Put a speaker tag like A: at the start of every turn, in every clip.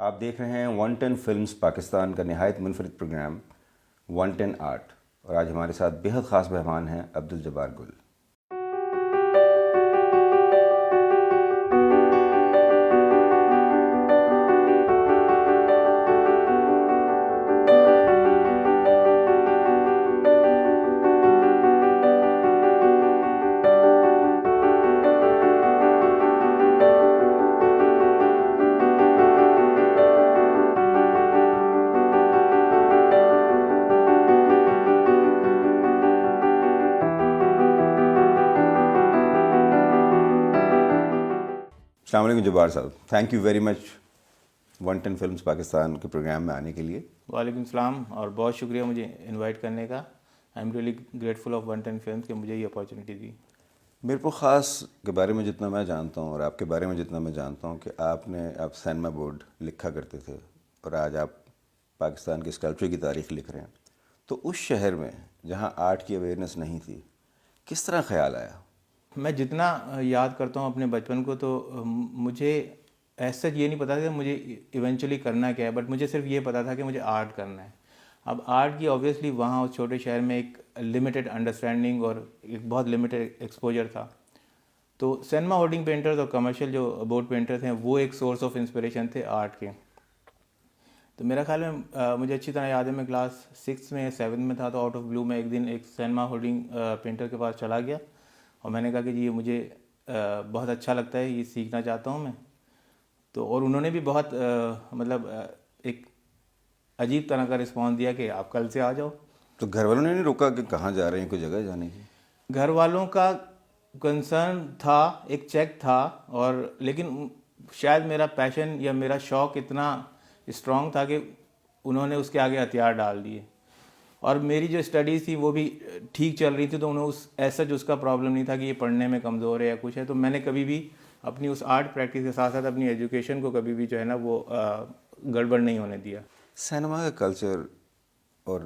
A: آپ دیکھ رہے ہیں 110 فلمز پاکستان کا نہایت منفرد پروگرام 110 آرٹ، اور آج ہمارے ساتھ بہت خاص مہمان ہیں عبدالجبار گل۔ السلام علیکم جبار صاحب، thank you very much 110 films Pakistan کے پروگرام میں آنے کے لیے۔
B: وعلیکم السلام، اور بہت شکریہ مجھے انوائٹ کرنے کا۔ I am really grateful of 110 films کہ مجھے یہ اپارچونیٹی دی۔
A: میرے کو خاص کے بارے میں جتنا میں جانتا ہوں اور آپ کے بارے میں جتنا میں جانتا ہوں کہ آپ سینما بورڈ لکھا کرتے تھے، اور آج آپ پاکستان کے اسکلپچر کی تاریخ لکھ رہے ہیں۔ تو اس شہر میں جہاں آرٹ کی اویئرنیس نہیں تھی، کس طرح خیال آیا؟
B: میں جتنا یاد کرتا ہوں اپنے بچپن کو، تو مجھے ایسا یہ نہیں پتا تھا کہ مجھے ایونچولی کرنا کیا ہے، بٹ مجھے صرف یہ پتا تھا کہ مجھے آرٹ کرنا ہے۔ اب آرٹ کی آبویسلی وہاں اس چھوٹے شہر میں ایک لمیٹڈ انڈرسٹینڈنگ اور ایک بہت لمیٹڈ ایکسپوجر تھا۔ تو سینما ہورڈنگ پینٹرز اور کمرشل جو بورڈ پینٹرز ہیں وہ ایک سورس آف انسپریشن تھے آرٹ کے۔ تو میرا خیال میں مجھے اچھی طرح یاد ہے، میں کلاس 6 میں یا 7 میں تھا، تو آؤٹ آف بلو میں ایک دن ایک سینما ہورڈنگ پینٹر کے پاس چلا گیا، اور میں نے کہا کہ جی یہ مجھے بہت اچھا لگتا ہے، یہ سیکھنا چاہتا ہوں میں۔ تو اور انہوں نے بھی بہت مطلب ایک عجیب طرح کا رسپانس دیا کہ آپ کل سے آ جاؤ۔
A: تو گھر والوں نے نہیں روکا کہ کہاں جا رہے ہیں، کوئی جگہ جانے کی؟
B: گھر والوں کا کنسرن تھا، ایک چیک تھا، اور لیکن شاید میرا پیشن یا میرا شوق اتنا اسٹرانگ تھا کہ انہوں نے اس کے آگے ہتھیار ڈال دیے۔ اور میری جو اسٹڈیز تھی وہ بھی ٹھیک چل رہی تھی، تو انہوں ایسا جو اس کا پرابلم نہیں تھا کہ یہ پڑھنے میں کمزور ہے یا کچھ ہے۔ تو میں نے کبھی بھی اپنی اس آرٹ پریکٹس کے ساتھ ساتھ اپنی ایجوکیشن کو کبھی بھی جو ہے نا وہ گڑبڑ نہیں ہونے دیا۔
A: سینما کا کلچر اور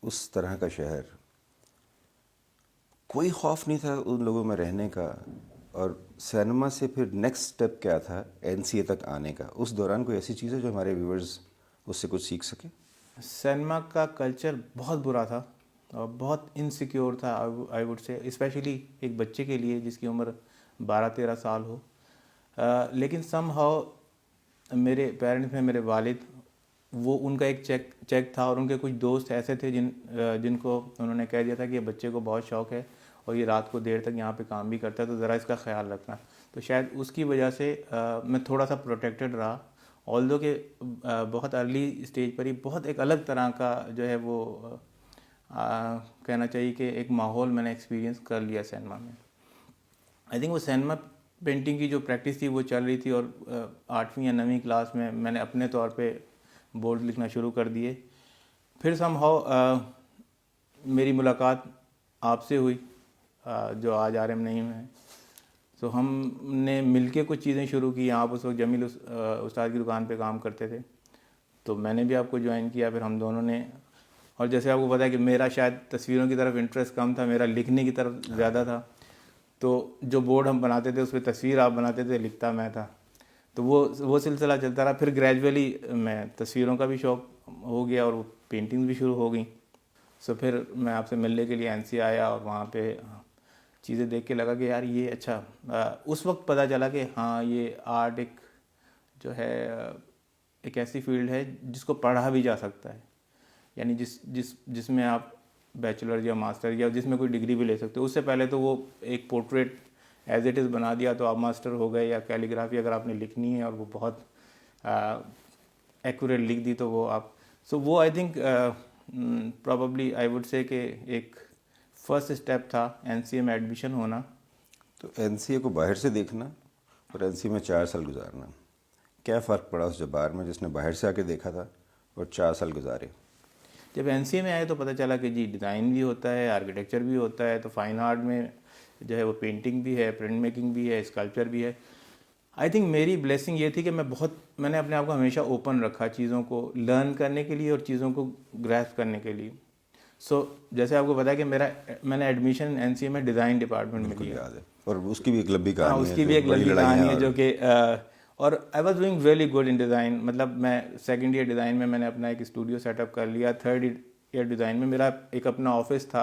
A: اس طرح کا شہر، کوئی خوف نہیں تھا ان لوگوں میں رہنے کا؟ اور سینما سے پھر نیکسٹ سٹیپ کیا تھا NCA تک آنے کا؟ اس دوران کوئی ایسی چیز ہے جو ہمارے ویورز اس سے کچھ سیکھ سکیں؟
B: سینما کا کلچر بہت برا تھا اور بہت انسیکیور تھا، آئی وڈ سے، اسپیشلی ایک بچے کے لیے جس کی عمر 12-13 سال ہو۔ لیکن سم ہاؤ میرے پیرنٹس میں میرے والد، وہ ان کا ایک چیک تھا، اور ان کے کچھ دوست ایسے تھے جن کو انہوں نے کہہ دیا تھا کہ یہ بچے کو بہت شوق ہے اور یہ رات کو دیر تک یہاں پہ کام بھی کرتا ہے، تو ذرا اس کا خیال رکھنا۔ تو شاید اس کی وجہ سے میں تھوڑا سا پروٹیکٹڈ رہا، آلدو کہ بہت ارلی اسٹیج پر ہی بہت ایک الگ طرح کا جو ہے وہ کہنا چاہیے کہ ایک ماحول میں نے ایکسپیرینس کر لیا سینما میں۔ آئی تھنک وہ سینما پینٹنگ کی جو پریکٹس تھی وہ چل رہی تھی، اور 8ویں یا 9ویں کلاس میں میں نے اپنے طور پہ بورڈ لکھنا شروع کر دیے۔ پھر سم ہاؤ میری ملاقات آپ سے ہوئی جو آج RM نعیم ہے، تو ہم نے مل کے کچھ چیزیں شروع کی۔ آپ اس وقت جمیل استاد کی دکان پہ کام کرتے تھے، تو میں نے بھی آپ کو جوائن کیا، پھر ہم دونوں نے۔ اور جیسے آپ کو پتا ہے کہ میرا شاید تصویروں کی طرف انٹرسٹ کم تھا، میرا لکھنے کی طرف زیادہ تھا، تو جو بورڈ ہم بناتے تھے اس پہ تصویر آپ بناتے تھے، لکھتا میں تھا، تو وہ سلسلہ چلتا رہا۔ پھر گریجولی میں تصویروں کا بھی شوق ہو گیا اور وہ پینٹنگ بھی شروع ہو گئیں۔ سو پھر میں آپ سے ملنے کے لیے NCA آیا، اور وہاں پہ چیزیں دیکھ کے لگا کہ یار یہ اچھا، اس وقت پتہ چلا کہ ہاں یہ آرٹ ایک جو ہے ایک ایسی فیلڈ ہے جس کو پڑھا بھی جا سکتا ہے، یعنی جس میں آپ بیچلر یا ماسٹر یا جس میں کوئی ڈگری بھی لے سکتے ہو۔ اس سے پہلے تو وہ ایک پورٹریٹ ایز اٹ از بنا دیا تو آپ ماسٹر ہو گئے، یا کیلیگرافی اگر آپ نے لکھنی ہے اور وہ بہت ایکوریٹ لکھ دی تو وہ آپ وہ I think probably I would say کہ ایک فرسٹ اسٹیپ تھا NCA میں ایڈمیشن ہونا۔
A: تو NCA کو باہر سے دیکھنا اور NCA میں 4 سال گزارنا، کیا فرق پڑا اس جبار میں جس نے باہر سے آ کے دیکھا تھا اور 4 سال گزارے؟
B: جب NCA میں آئے تو پتہ چلا کہ جی ڈیزائن بھی ہوتا ہے، آرکیٹیکچر بھی ہوتا ہے، تو فائن آرٹ میں جو ہے وہ پینٹنگ بھی ہے، پرنٹ میکنگ بھی ہے، اسکلپچر بھی ہے۔ آئی تھنک میری بلیسنگ یہ تھی کہ میں نے اپنے آپ کو ہمیشہ اوپن رکھا چیزوں کو لرن کرنے کے لیے اور چیزوں کو گریسپ کرنے کے لیے۔ سو جیسے آپ کو پتا ہے کہ میں نے ایڈمیشن NCA میں ڈیزائن ڈپارٹمنٹ میں کیا،
A: اور اس کی بھی ایک لمبی کہانی ہے،
B: اس کی بھی ایک لمبی کہانی ہے جو کہ اور I was doing really good in design. مطلب میں سیکنڈ ایئر ڈیزائن میں نے اپنا ایک اسٹوڈیو سیٹ اپ کر لیا. تھرڈ ایئر ڈیزائن میں میرا ایک اپنا آفس تھا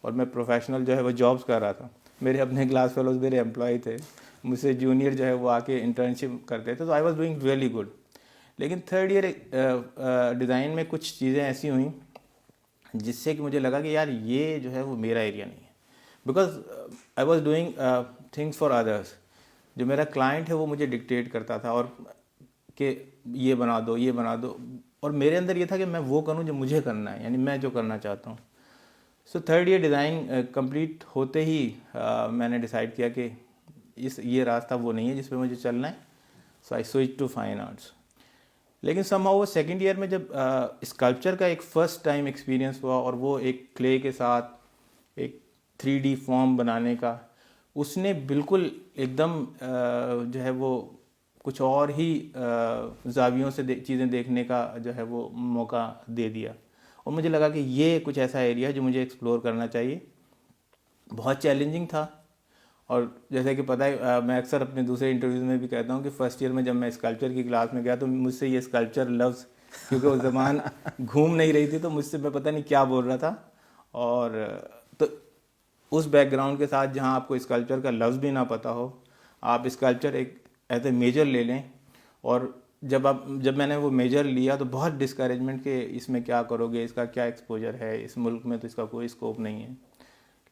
B: اور میں پروفیشنل جو ہے وہ جابس کر رہا تھا. میرے اپنے کلاس فیلوز میرے امپلائی تھے, مجھ سے جونیئر جو ہے وہ آ کے انٹرنشپ کرتے تھے. تو I was doing really good. لیکن تھرڈ ایئر ڈیزائن میں کچھ چیزیں ایسی ہوئیں جس سے کہ مجھے لگا کہ یار یہ جو ہے وہ میرا ایریا نہیں ہے. Because I was doing things for others. جو میرا کلائنٹ ہے وہ مجھے ڈکٹیٹ کرتا تھا اور کہ یہ بنا دو, یہ بنا دو, اور میرے اندر یہ تھا کہ میں وہ کروں جو مجھے کرنا ہے, یعنی میں جو کرنا چاہتا ہوں. So third year design complete ہوتے ہی میں نے ڈیسائیڈ کیا کہ یہ راستہ وہ نہیں ہے جس پہ مجھے چلنا ہے. سو آئی سوئچ ٹو فائن آرٹس. لیکن سم ہاؤ وہ سیکنڈ ایئر میں جب اسکلپچر کا ایک فرسٹ ٹائم ایکسپیرینس ہوا اور وہ ایک کلے کے ساتھ ایک 3D فارم بنانے کا, اس نے بالکل ایک دم جو ہے وہ کچھ اور ہی زاویوں سے چیزیں دیکھنے کا جو ہے وہ موقع دے دیا. اور مجھے لگا کہ یہ کچھ ایسا ایریا ہے جو مجھے ایکسپلور کرنا چاہیے. بہت چیلنجنگ تھا, اور جیسے کہ پتہ ہے میں اکثر اپنے دوسرے انٹرویوز میں بھی کہتا ہوں کہ فرسٹ ایئر میں جب میں اسکلپچر کی کلاس میں گیا تو مجھ سے یہ اسکلپچر لفظ, کیونکہ وہ زبان گھوم نہیں رہی تھی, تو مجھ سے میں پتہ نہیں کیا بول رہا تھا. اور تو اس بیک گراؤنڈ کے ساتھ جہاں آپ کو اسکلپچر کا لفظ بھی نہ پتہ ہو, آپ اسکلپچر ایک ایز اے میجر لے لیں. اور جب میں نے وہ میجر لیا تو بہت ڈسکریجمنٹ کہ اس میں کیا کرو گے, اس کا کیا ایکسپوجر ہے, اس ملک میں تو اس کا کوئی اسکوپ نہیں ہے.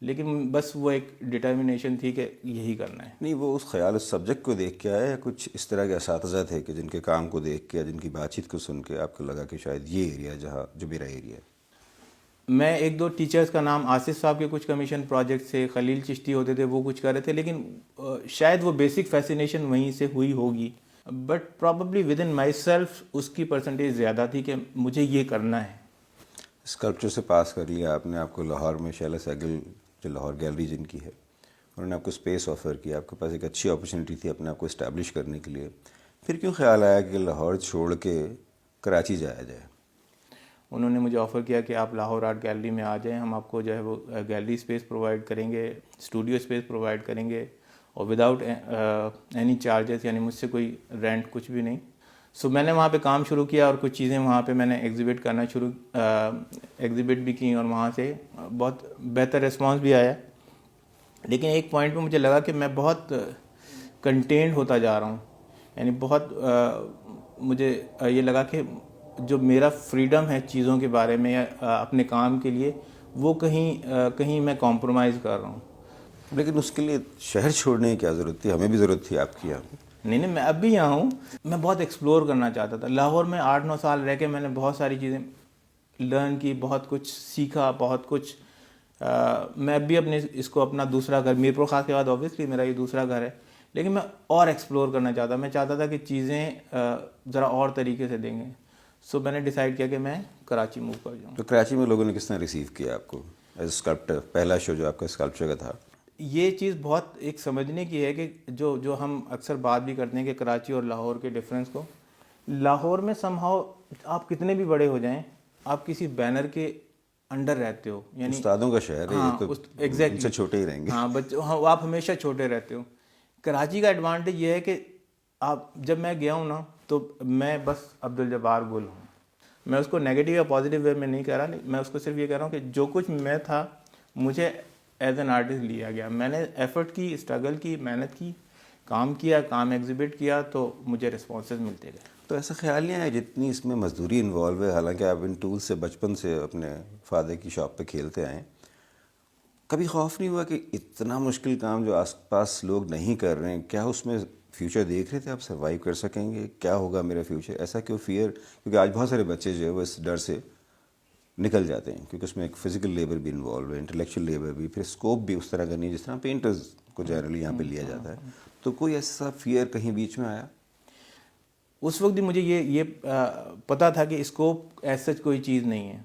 B: لیکن بس وہ ایک ڈٹرمنیشن تھی کہ یہی کرنا ہے.
A: نہیں, وہ اس خیال اس سبجیکٹ کو دیکھ کے آیا یا کچھ اس طرح کے اساتذہ تھے کہ جن کے کام کو دیکھ کے, جن کی بات چیت کو سن کے آپ کو لگا کہ شاید یہ ایریا جو میرا ایریا ہے؟
B: میں ایک دو ٹیچرز کا نام, آصف صاحب کے کچھ کمیشن پروجیکٹ سے, خلیل چشتی ہوتے تھے وہ کچھ کر رہے تھے, لیکن شاید وہ بیسک فیسینیشن وہیں سے ہوئی ہوگی. But probably within myself اس کی پرسنٹیج زیادہ تھی کہ مجھے یہ کرنا ہے.
A: اسکلپچر سے پاس کر لیا آپ نے, آپ کو لاہور میں شیلا سہگل جو لاہور گیلری جن کی ہے, انہوں نے آپ کو اسپیس آفر کیا, آپ کے پاس ایک اچھی اپرچونیٹی تھی اپنے آپ کو اسٹیبلش کرنے کے لیے. پھر کیوں خیال آیا کہ لاہور چھوڑ کے کراچی جایا جائے؟
B: انہوں نے مجھے آفر کیا کہ آپ لاہور آرٹ گیلری میں آ جائیں, ہم آپ کو جو ہے وہ گیلری اسپیس پرووائڈ کریں گے, اسٹوڈیو اسپیس پرووائڈ کریں گے, اور وداؤٹ اینی چارجز, یعنی مجھ سے کوئی رینٹ کچھ بھی نہیں. سو میں نے وہاں پہ کام شروع کیا اور کچھ چیزیں وہاں پہ میں نے ایگزیبٹ کرنا ایگزیبٹ بھی کی, اور وہاں سے بہت بہتر رسپانس بھی آیا. لیکن ایک پوائنٹ پہ مجھے لگا کہ میں بہت کنٹینڈ ہوتا جا رہا ہوں, یعنی بہت مجھے یہ لگا کہ جو میرا فریڈم ہے چیزوں کے بارے میں یا اپنے کام کے لیے, وہ کہیں میں کمپرومائز کر رہا ہوں.
A: لیکن اس کے لیے شہر چھوڑنے کی کیا ضرورت تھی؟ ہمیں بھی ضرورت تھی آپ کی.
B: نہیں, میں اب بھی یہاں ہوں. میں بہت ایکسپلور کرنا چاہتا تھا. لاہور میں 8-9 سال رہ کے میں نے بہت ساری چیزیں لرن کی, بہت کچھ سیکھا, بہت کچھ. میں اب بھی اس کو اپنا دوسرا گھر, میرپور خاص کے بعد آبویسلی میرا یہ دوسرا گھر ہے, لیکن میں اور ایکسپلور کرنا چاہتا. میں چاہتا تھا کہ چیزیں ذرا اور طریقے سے دیں گے. سو میں نے ڈیسائیڈ کیا کہ میں کراچی موو کر جاؤں.
A: تو کراچی میں لوگوں نے کس طرح ریسیو کیا آپ کو ایز اسکلپٹر؟ پہلا شو جو آپ کا اسکلپچر کا تھا,
B: یہ چیز بہت ایک سمجھنے کی ہے کہ جو ہم اکثر بات بھی کرتے ہیں کہ کراچی اور لاہور کے ڈفرینس کو. لاہور میں سم ہاؤ آپ کتنے بھی بڑے ہو جائیں, آپ کسی بینر کے انڈر رہتے ہو, یعنی
A: استادوں کا شہر ہے, یہ تو ان سے چھوٹے ہی رہیں گے.
B: ہاں, آپ ہمیشہ چھوٹے رہتے ہو. کراچی کا ایڈوانٹیج یہ ہے کہ آپ, جب میں گیا ہوں نا تو میں بس عبدالجبار گل ہوں. میں اس کو نیگیٹو یا پازیٹیو وے میں نہیں کہہ رہا, میں اس کو صرف یہ کہہ رہا ہوں کہ جو کچھ میں تھا مجھے ایز این آرٹسٹ لیا گیا. میں نے ایفرٹ کی, اسٹرگل کی, محنت کی, کام کیا, کام ایگزیبٹ کیا, تو مجھے رسپانسز ملتے گئے.
A: تو ایسا خیال نہیں آیا جتنی اس میں مزدوری انوالو ہے, حالانکہ آپ ان ٹولز سے بچپن سے اپنے فادر کی شاپ پہ کھیلتے آئے, کبھی خوف نہیں ہوا کہ اتنا مشکل کام جو آس پاس لوگ نہیں کر رہے ہیں, کیا اس میں فیوچر دیکھ رہے تھے آپ سروائیو کر سکیں گے, کیا ہوگا میرا فیوچر؟ ایسا کیوں فیئر؟ کیونکہ آج بہت سارے بچے جو ہے وہ اس ڈر سے نکل جاتے ہیں, کیونکہ اس میں ایک فزیکل لیبر بھی انوالو ہے, انٹلیکچوئل لیبر بھی, پھر اسکوپ بھی اس طرح کا نہیں جس طرح پینٹرز کو جنرلی یہاں پہ لیا جاتا ہے. تو کوئی ایسا فیئر کہیں بیچ میں آیا؟
B: اس وقت بھی مجھے یہ پتہ تھا کہ اسکوپ ایسا کوئی چیز نہیں ہے,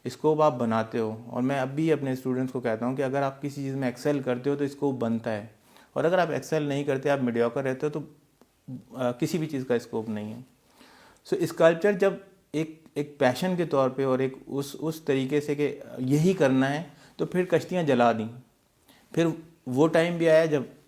B: اسکوپ آپ بناتے ہو. اور میں اب بھی اپنے اسٹوڈنٹس کو کہتا ہوں کہ اگر آپ کسی چیز میں ایکسل کرتے ہو تو اسکوپ بنتا ہے, اور اگر آپ ایکسل نہیں کرتے, آپ میڈیوکر رہتے ہو, تو کسی بھی چیز کا اسکوپ نہیں ہے. سو اسکلپچر جب ایک پیشن کے طور پہ اور ایک اس طریقے سے کہ یہی کرنا ہے, تو پھر کشتیاں جلا دیں. پھر وہ ٹائم بھی آیا جب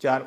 B: 4।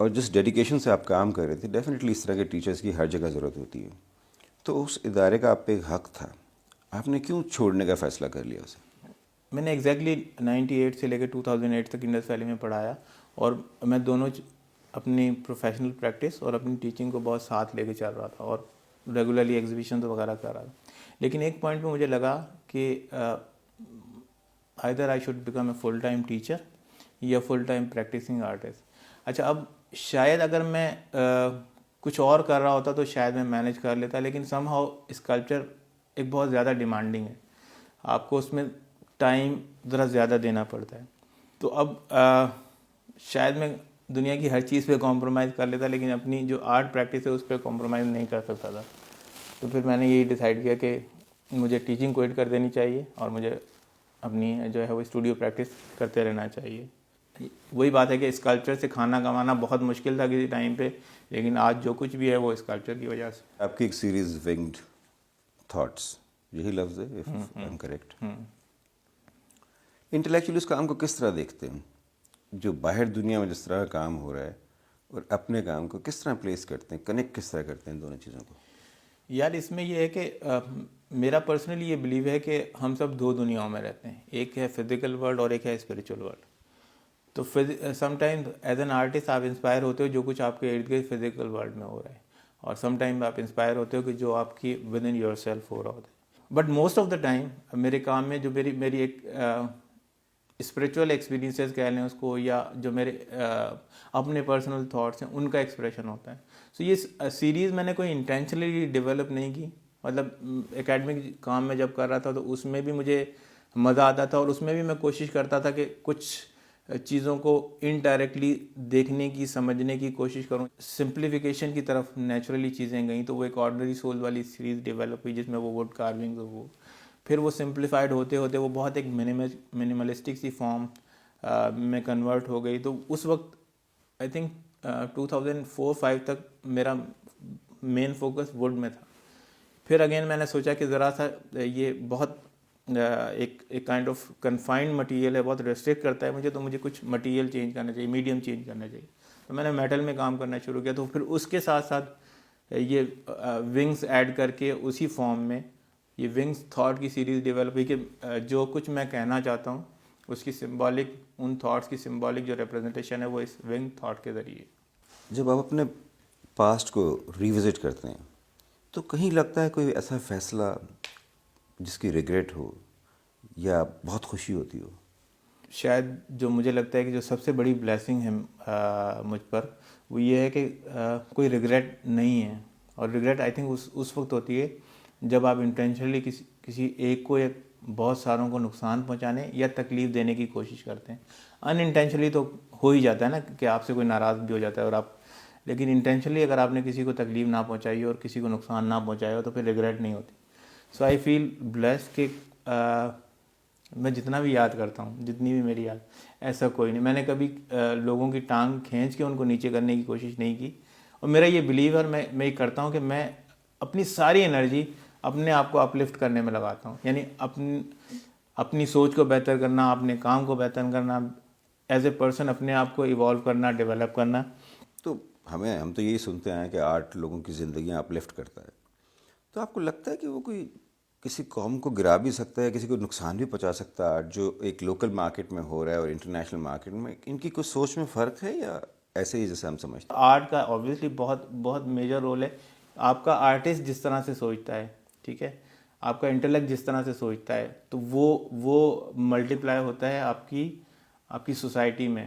A: اور جس ڈیڈیکیشن سے آپ کام کر رہے تھے، ڈیفینیٹلی اس طرح کے ٹیچرز کی ہر جگہ ضرورت ہوتی ہے. تو اس ادارے کا آپ پہ ایک حق تھا، آپ نے کیوں چھوڑنے کا فیصلہ کر لیا اسے؟
B: میں نے ایگزیکٹلی 98 سے لے کے 2008 تک انڈس ویلی میں پڑھایا، اور میں دونوں اپنی پروفیشنل پریکٹس اور اپنی ٹیچنگ کو بہت ساتھ لے کے چل رہا تھا، اور ریگولرلی ایگزیبیشنز وغیرہ کر رہا تھا. لیکن ایک پوائنٹ پہ مجھے لگا کہ either I should become a full time teacher یا فل ٹائم پریکٹسنگ آرٹسٹ. اچھا، اب شاید اگر میں کچھ اور کر رہا ہوتا تو شاید میں مینیج کر لیتا، لیکن سم ہاؤ اسکلپچر ایک بہت زیادہ ڈیمانڈنگ ہے، آپ کو اس میں ٹائم ذرا زیادہ دینا پڑتا ہے. تو اب شاید میں دنیا کی ہر چیز پہ کمپرومائز کر لیتا، لیکن اپنی جو آرٹ پریکٹس ہے اس پہ کمپرومائز نہیں کر سکتا تھا. تو پھر میں نے یہی ڈیسائیڈ کیا کہ مجھے ٹیچنگ کوئٹ کر دینی چاہیے، اور مجھے اپنی جو ہے وہ اسٹوڈیو پریکٹس کرتے رہنا چاہیے. وہی بات ہے کہ اسکلپچر سے کھانا کمانا بہت مشکل تھا کسی ٹائم پہ، لیکن آج جو کچھ بھی ہے وہ اسکلپچر کی وجہ سے.
A: آپ کی ایک سیریز ونگڈ تھاٹس، یہی لفظ ہے if I'm correct. انٹلیکچولی اس کام کو کس طرح دیکھتے ہیں، جو باہر دنیا میں جس طرح کا کام ہو رہا ہے اور اپنے کام کو کس طرح پلیس کرتے ہیں، کنیکٹ کس طرح کرتے ہیں دونوں چیزوں کو؟
B: یار اس میں یہ ہے کہ میرا پرسنلی یہ بلیو ہے کہ ہم سب دو دنیاؤں میں رہتے ہیں، ایک ہے فزیکل ورلڈ اور ایک ہے اسپریچول ورلڈ. تو some time as an artist آپ انسپائر ہوتے ہو جو کچھ آپ کے ارد گرد فزیکل ورلڈ میں ہو رہا ہے، اور سم ٹائم آپ انسپائر ہوتے ہو کہ جو آپ کی ود ان یور سیلف ہو رہا ہوتا ہے. But most of the time میرے کام میں جو میری ایک اسپریچول ایکسپیرینسز کہہ لیں اس کو، یا جو میرے اپنے پرسنل تھاٹس ہیں ان کا ایکسپریشن ہوتا ہے. سو یہ سیریز میں نے کوئی انٹینشنلی ڈیولپ نہیں کی، مطلب اکیڈمک کام میں جب کر رہا تھا تو اس میں بھی مجھے مزہ آتا تھا، اور اس میں بھی میں کوشش کرتا تھا کہ کچھ چیزوں کو انڈائریکٹلی دیکھنے کی، سمجھنے کی کوشش کروں. سمپلیفیکیشن کی طرف نیچرلی چیزیں گئیں، تو وہ ایک آرڈنری سول والی سیریز ڈیولپ ہوئی جس میں وہ ووڈ کارونگز، وہ پھر وہ سمپلیفائڈ ہوتے ہوتے وہ بہت ایک منیملسٹک سی فارم میں کنورٹ ہو گئی. تو اس وقت آئی تھنک 2004-05 تک میرا مین فوکس ووڈ میں تھا. پھر اگین میں نے سوچا کہ ذرا سا یہ بہت ایک کائنڈ آف کنفائنڈ مٹیریل ہے، بہت ریسٹرکٹ کرتا ہے مجھے، تو مجھے کچھ مٹیریل چینج کرنا چاہیے، میڈیم چینج کرنا چاہیے. تو میں نے میٹل میں کام کرنا شروع کیا. تو پھر اس کے ساتھ ساتھ یہ ونگز ایڈ کر کے اسی فارم میں یہ ونگز تھاٹ کی سیریز ڈیولپ ہوئی کہ جو کچھ میں کہنا چاہتا ہوں اس کی سمبولک، ان تھاٹس کی سمبولک جو ریپرزنٹیشن ہے وہ اس ونگ تھاٹ کے ذریعے.
A: جب آپ اپنے پاسٹ کو ریوزٹ کرتے ہیں تو کہیں لگتا ہے کوئی ایسا فیصلہ جس کی ریگریٹ ہو یا بہت خوشی ہوتی ہو؟
B: شاید جو مجھے لگتا ہے کہ جو سب سے بڑی بلیسنگ ہے مجھ پر، وہ یہ ہے کہ کوئی ریگریٹ نہیں ہے. اور ریگریٹ آئی تھنک اس وقت ہوتی ہے جب آپ انٹینشنلی کسی ایک کو یا بہت ساروں کو نقصان پہنچانے یا تکلیف دینے کی کوشش کرتے ہیں. ان انٹینشنلی تو ہو ہی جاتا ہے نا کہ آپ سے کوئی ناراض بھی ہو جاتا ہے، اور آپ، لیکن انٹینشنلی اگر آپ نے کسی کو تکلیف نہ پہنچائی اور کسی کو نقصان نہ پہنچایا ہو تو پھر ریگریٹ نہیں ہوتی. سو آئی فیل بلیسڈ کہ میں جتنا بھی یاد کرتا ہوں، جتنی بھی میری یاد، ایسا کوئی نہیں، میں نے کبھی لوگوں کی ٹانگ کھینچ کے ان کو نیچے کرنے کی کوشش نہیں کی. اور میرا یہ بلیو ہے، اور میں یہ کرتا ہوں کہ میں اپنی ساری انرجی اپنے آپ کو اپلفٹ کرنے میں لگاتا ہوں. یعنی اپنی سوچ کو بہتر کرنا، اپنے کام کو بہتر کرنا، ایز اے پرسن اپنے آپ کو ایوالو کرنا، ڈیولپ کرنا.
A: تو ہم تو یہی سنتے ہیں کہ آرٹ لوگوں کی زندگیاں اپلفٹ کرتا ہے. تو آپ کو لگتا ہے کہ وہ کوئی کسی قوم کو گرا بھی سکتا ہے، کسی کو نقصان بھی پہنچا سکتا ہے آرٹ، جو ایک لوکل مارکیٹ میں ہو رہا ہے اور انٹرنیشنل مارکیٹ میں؟ ان کی کچھ سوچ میں فرق ہے یا ایسے ہی جیسے ہم سمجھتے ہیں؟
B: آرٹ کا آبویسلی بہت بہت میجر رول ہے. آپ کا آرٹسٹ جس طرح سے سوچتا ہے، ٹھیک ہے، آپ کا انٹلیکٹ جس طرح سے سوچتا ہے، تو وہ ملٹیپلائی ہوتا ہے آپ کی سوسائٹی میں.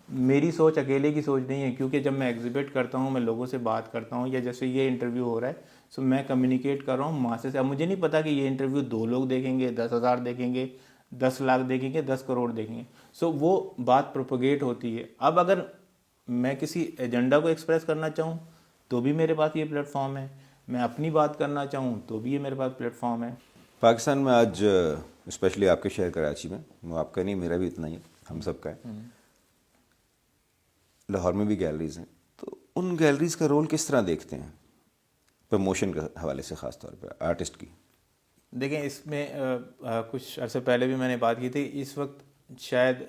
B: میری سوچ اکیلے کی سوچ نہیں ہے، کیونکہ جب میں ایگزیبٹ کرتا ہوں، میں لوگوں سے بات کرتا ہوں، یا جیسے یہ انٹرویو ہو رہا ہے، سو میں کمیونیکیٹ کر رہا ہوں ماسے سے. اب مجھے نہیں پتا کہ یہ انٹرویو 2 لوگ دیکھیں گے، 10,000 دیکھیں گے، 10 لاکھ دیکھیں گے، 10 کروڑ دیکھیں گے. سو وہ بات پروپوگیٹ ہوتی ہے. اب اگر میں کسی ایجنڈا کو ایکسپریس کرنا چاہوں تو بھی میرے پاس یہ پلیٹ فارم ہے، میں اپنی بات کرنا چاہوں تو بھی یہ میرے پاس پلیٹ فارم ہے.
A: پاکستان میں آج اسپیشلی آپ کے شہر کراچی میں، وہ آپ کا نہیں، میرا بھی اتنا ہی ہے، ہم سب کا ہے، لاہور میں بھی گیلریز ہیں. تو ان گیلریز کا رول کس طرح دیکھتے ہیں پروموشن کے حوالے سے، خاص طور پہ آرٹسٹ کی؟
B: دیکھیں اس میں کچھ عرصے پہلے بھی میں نے بات کی تھی، اس وقت شاید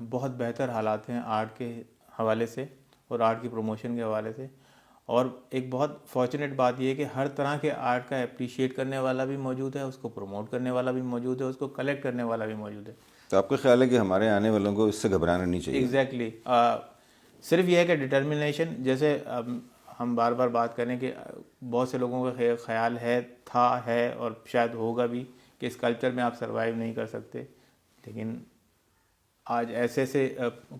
B: بہت بہتر حالات ہیں آرٹ کے حوالے سے اور آرٹ کی پروموشن کے حوالے سے. اور ایک بہت فارچونیٹ بات یہ ہے کہ ہر طرح کے آرٹ کا اپریشیٹ کرنے والا بھی موجود ہے, اس کو پروموٹ کرنے والا بھی موجود ہے, اس کو کلیکٹ کرنے والا بھی موجود ہے.
A: تو آپ کا خیال ہے کہ ہمارے آنے والوں کو اس سے گھبرانا نہیں چاہیے؟
B: ایگزیکٹلی. صرف یہ ہے کہ ڈٹرمنیشن, جیسے ہم بار بار بات کریں کہ بہت سے لوگوں کا خیال ہے اور شاید ہوگا بھی کہ اس کلچر میں آپ سروائیو نہیں کر سکتے, لیکن آج ایسے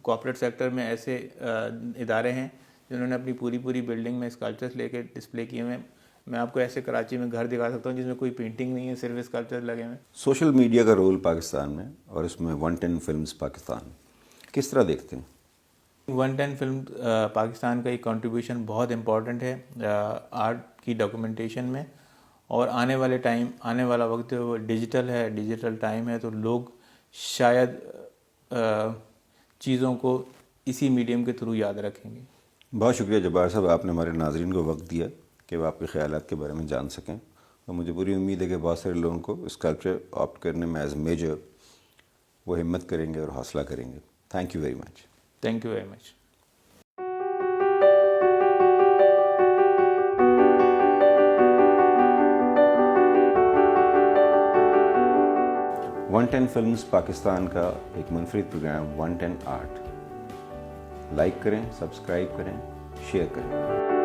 B: کارپوریٹ سیکٹر میں ایسے ادارے ہیں جنہوں نے اپنی پوری بلڈنگ میں اسکلپچرس لے کے ڈسپلے کیے ہوئے ہیں. میں آپ کو ایسے کراچی میں گھر دکھا سکتا ہوں جس میں کوئی پینٹنگ نہیں ہے, صرف اسکلپچر لگے ہوئے ہیں.
A: سوشل میڈیا کا رول پاکستان میں, اور اس میں 110 فلمز پاکستان, کس طرح دیکھتے ہیں؟
B: 110 فلم پاکستان کا ایک کنٹریبیوشن بہت امپورٹنٹ ہے آرٹ کی ڈاکومنٹیشن میں, اور آنے والا وقت وہ ڈیجیٹل ٹائم ہے, تو لوگ شاید چیزوں کو اسی میڈیم کے تھرو یاد رکھیں گے.
A: بہت شکریہ جبار صاحب, آپ نے ہمارے ناظرین کو وقت دیا کہ وہ آپ کے خیالات کے بارے میں جان سکیں, اور مجھے پوری امید ہے کہ بہت سارے لوگوں کو اسکلپچر آپٹ کرنے میں ایز میجر وہ ہمت کریں گے اور حوصلہ کریں گے. Thank you very much.
B: Thank you very much.
A: One ten films Pakistan کا ایک منفرد پروگرام 110 آرٹ. لائک کریں, سبسکرائب کریں, شیئر کریں.